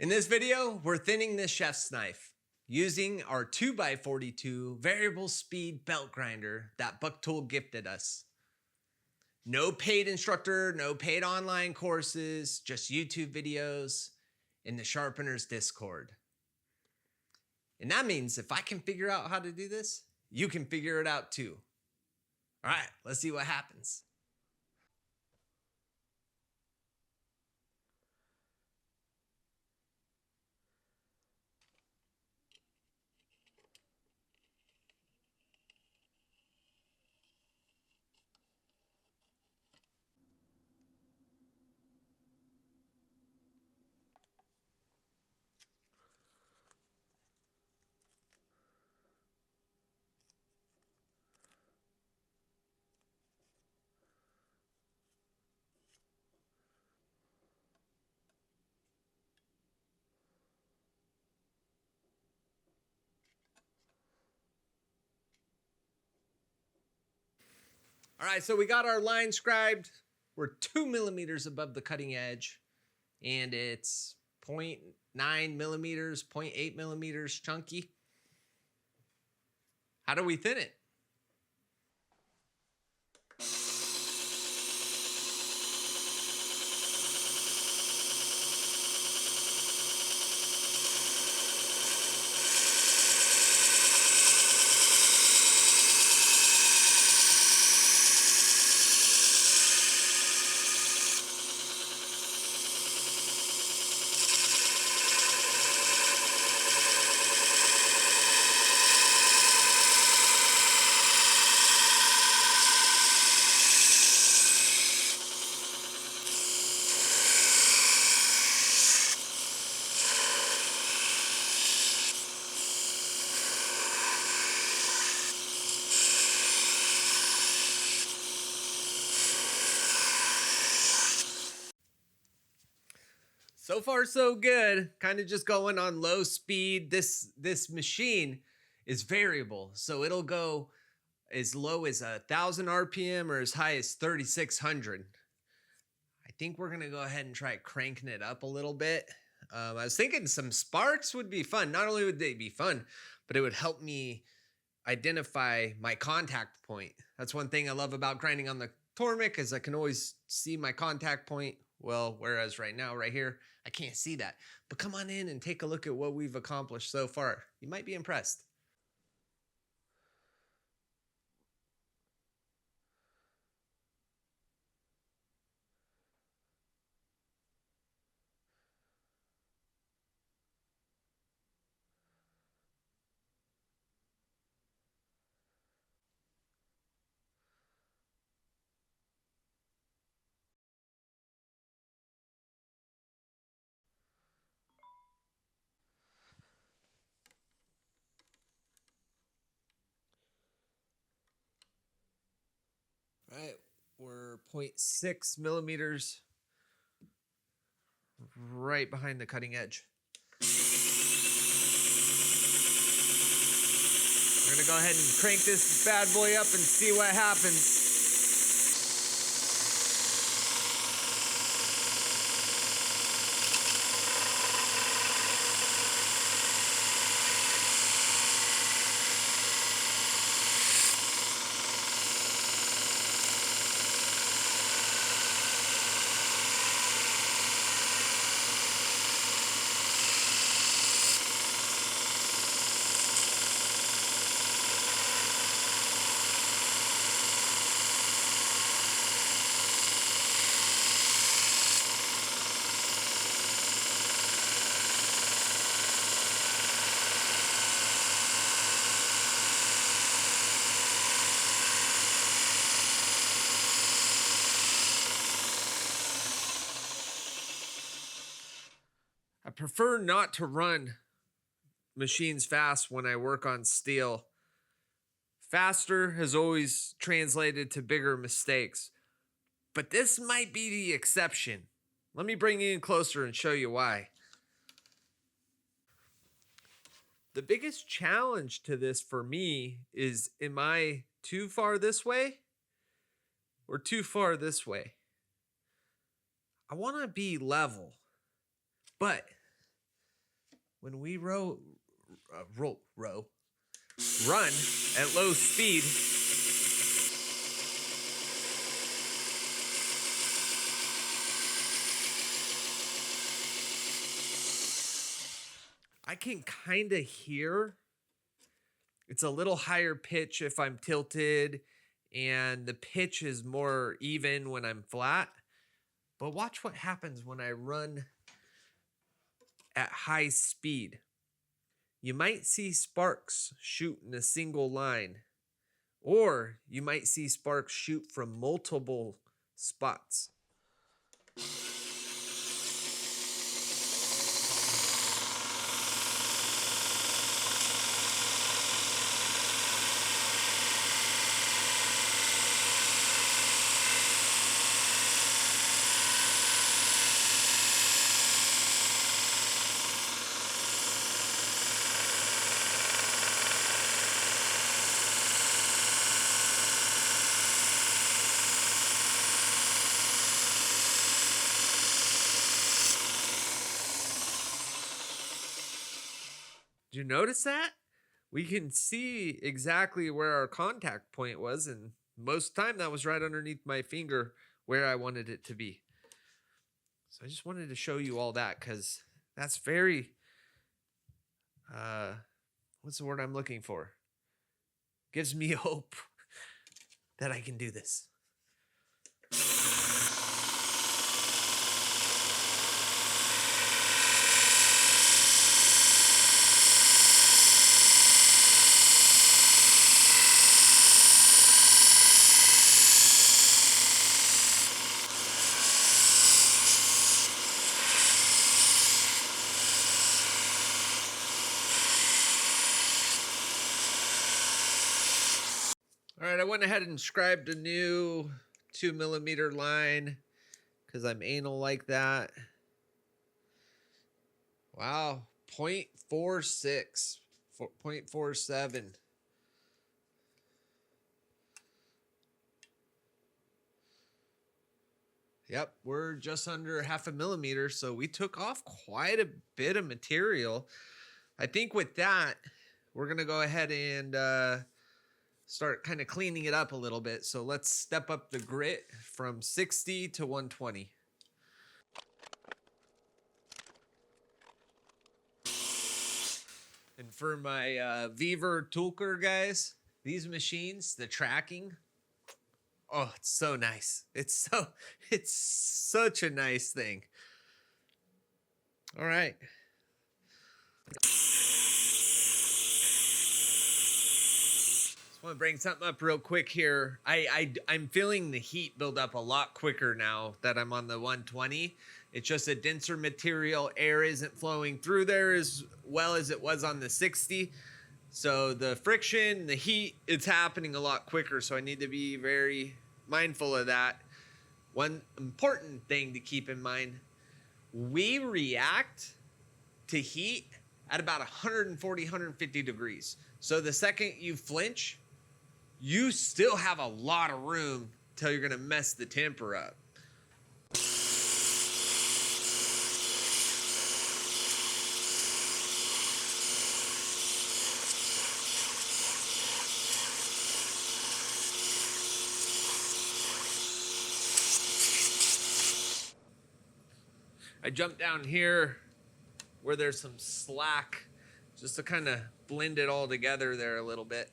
In this video, we're thinning this chef's knife using our 2x42 variable speed belt grinder that Bucktool gifted us. No paid instructor, no paid online courses, just YouTube videos in the Sharpeners Discord. And that means if I can figure out how to do this, you can figure it out too. All right, let's see what happens. All right, so we got our line scribed. We're 2 millimeters above the cutting edge, and it's 0.9 millimeters, 0.8 millimeters chunky. How do we thin it? So far, so good. Kind of just going on low speed. This machine is variable, so it'll go as low as 1,000 RPM or as high as 3,600. I think we're gonna go ahead and try cranking it up a little bit. I was thinking some sparks would be fun. Not only would they be fun, but it would help me identify my contact point. That's one thing I love about grinding on the Tormek is I can always see my contact point. Well, whereas right now, right here, I can't see that. But come on in and take a look at what we've accomplished so far. You might be impressed. All right, we're 0.6 millimeters right behind the cutting edge. We're gonna go ahead and crank this bad boy up and see what happens. I prefer not to run machines fast when I work on steel. Faster has always translated to bigger mistakes, but this might be the exception. Let me bring you in closer and show you why. The biggest challenge to this for me is, am I too far this way or too far this way? I want to be level, but when we run at low speed, I can kind of hear it's a little higher pitch if I'm tilted, and the pitch is more even when I'm flat. But watch what happens when I run at high speed. You might see sparks shoot in a single line, or you might see sparks shoot from multiple spots. Did you notice that? We can see exactly where our contact point was, and most of the time that was right underneath my finger where I wanted it to be. So I just wanted to show you all that because that's very, what's the word I'm looking for? Gives me hope that I can do this. All right, I went ahead and scribed a new 2mm line because I'm anal like that. Wow, 0.46, 0.47. Yep, we're just under 0.5 millimeter, so we took off quite a bit of material. I think with that, we're going to go ahead and start kind of cleaning it up a little bit. So let's step up the grit from 60 to 120. And for my Beaver Toolker guys, these machines, the tracking, oh, it's so nice. It's such a nice thing. All right. I want to bring something up real quick here. I'm feeling the heat build up a lot quicker now that I'm on the 120. It's just a denser material. Air isn't flowing through there as well as it was on the 60. So the friction, the heat, it's happening a lot quicker. So I need to be very mindful of that. One important thing to keep in mind, we react to heat at about 140, 150 degrees. So the second you flinch, you still have a lot of room till you're gonna mess the temper up. I jumped down here where there's some slack just to kind of blend it all together there a little bit.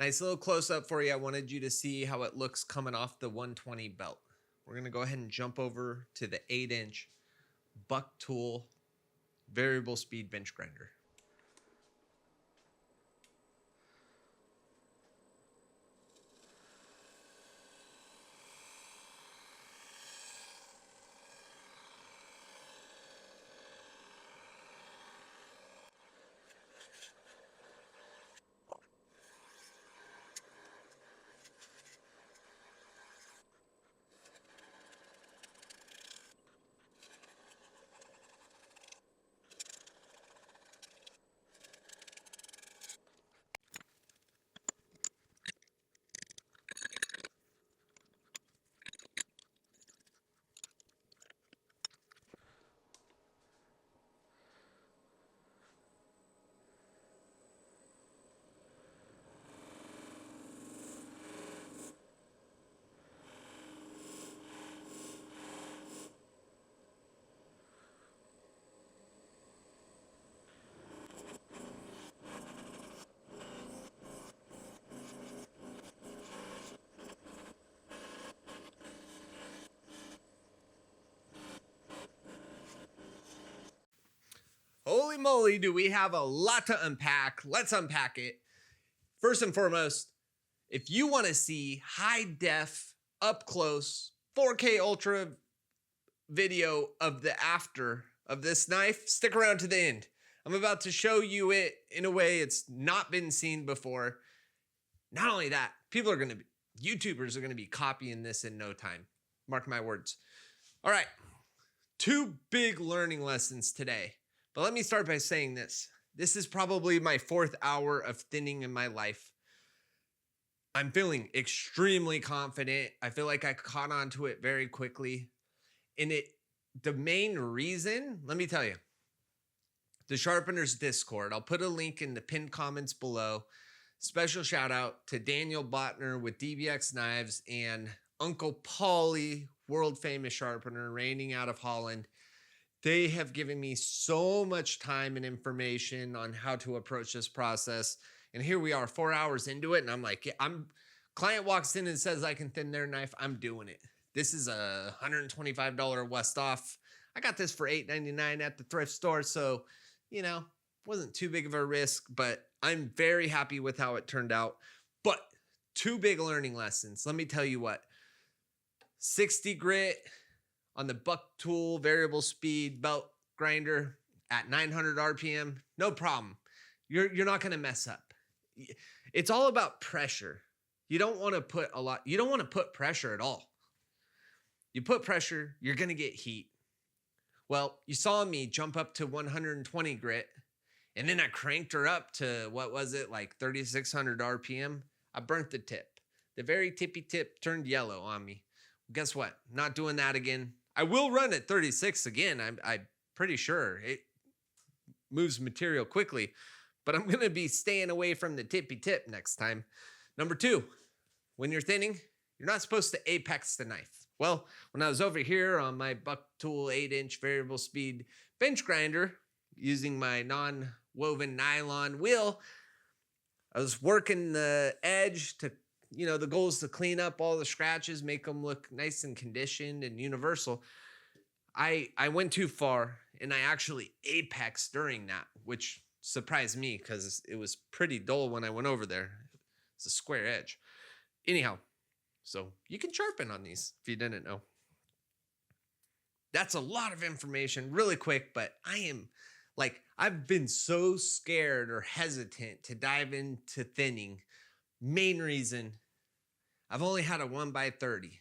Nice little close up for you. I wanted you to see how it looks coming off the 120 belt. We're going to go ahead and jump over to the 8-inch Bucktool variable speed bench grinder. Holy moly, do we have a lot to unpack. Let's unpack it. First and foremost, if you want to see high def, up close, 4K ultra video of the after of this knife, stick around to the end. I'm about to show you it in a way it's not been seen before. Not only that, YouTubers are going to be copying this in no time. Mark my words. All right, 2 big learning lessons today. But let me start by saying this. This is probably my 4th hour of thinning in my life. I'm feeling extremely confident. I feel like I caught on to it very quickly. And the main reason, let me tell you, the Sharpeners Discord. I'll put a link in the pinned comments below. Special shout out to Daniel Botner with DBX Knives and Uncle Paulie, world famous sharpener, reigning out of Holland. They have given me so much time and information on how to approach this process. And here we are 4 hours into it. And I'm like, client walks in and says I can thin their knife. I'm doing it. This is a $125 West off. I got this for $8.99 at the thrift store. So, wasn't too big of a risk, but I'm very happy with how it turned out. But 2 big learning lessons. Let me tell you what, 60 grit on the Bucktool variable speed belt grinder at 900 RPM, no problem. You're not going to mess up. It's all about pressure. You don't want to put pressure at all. You put pressure, you're going to get heat. Well, you saw me jump up to 120 grit, and then I cranked her up to, like 3,600 RPM. I burnt the tip. The very tippy tip turned yellow on me. Guess what? Not doing that again. I will run at 36 again. I'm pretty sure it moves material quickly, but I'm going to be staying away from the tippy tip next time. Number 2, when you're thinning, you're not supposed to apex the knife. Well, when I was over here on my Bucktool 8-inch variable speed bench grinder using my non-woven nylon wheel, I was working the edge to, the goal is to clean up all the scratches, make them look nice and conditioned and universal. I went too far and I actually apexed during that, which surprised me because it was pretty dull when I went over there. It's a square edge. Anyhow, so you can sharpen on these if you didn't know. That's a lot of information really quick, but I've been so scared or hesitant to dive into thinning. Main reason, I've only had a 1x30.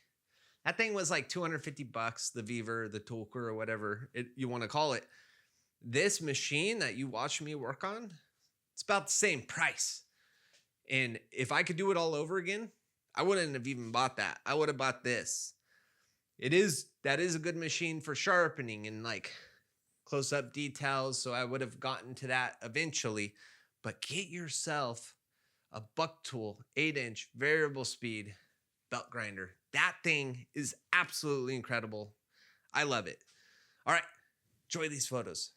That thing was like $250, the Viver, the Tulker, or whatever you want to call it. This machine that you watch me work on, it's about the same price. And if I could do it all over again, I wouldn't have even bought that. I would have bought this. That is a good machine for sharpening and like close-up details, so I would have gotten to that eventually. But get yourself a Bucktool 8-inch variable speed belt grinder. That thing is absolutely incredible. I love it. All right, enjoy these photos.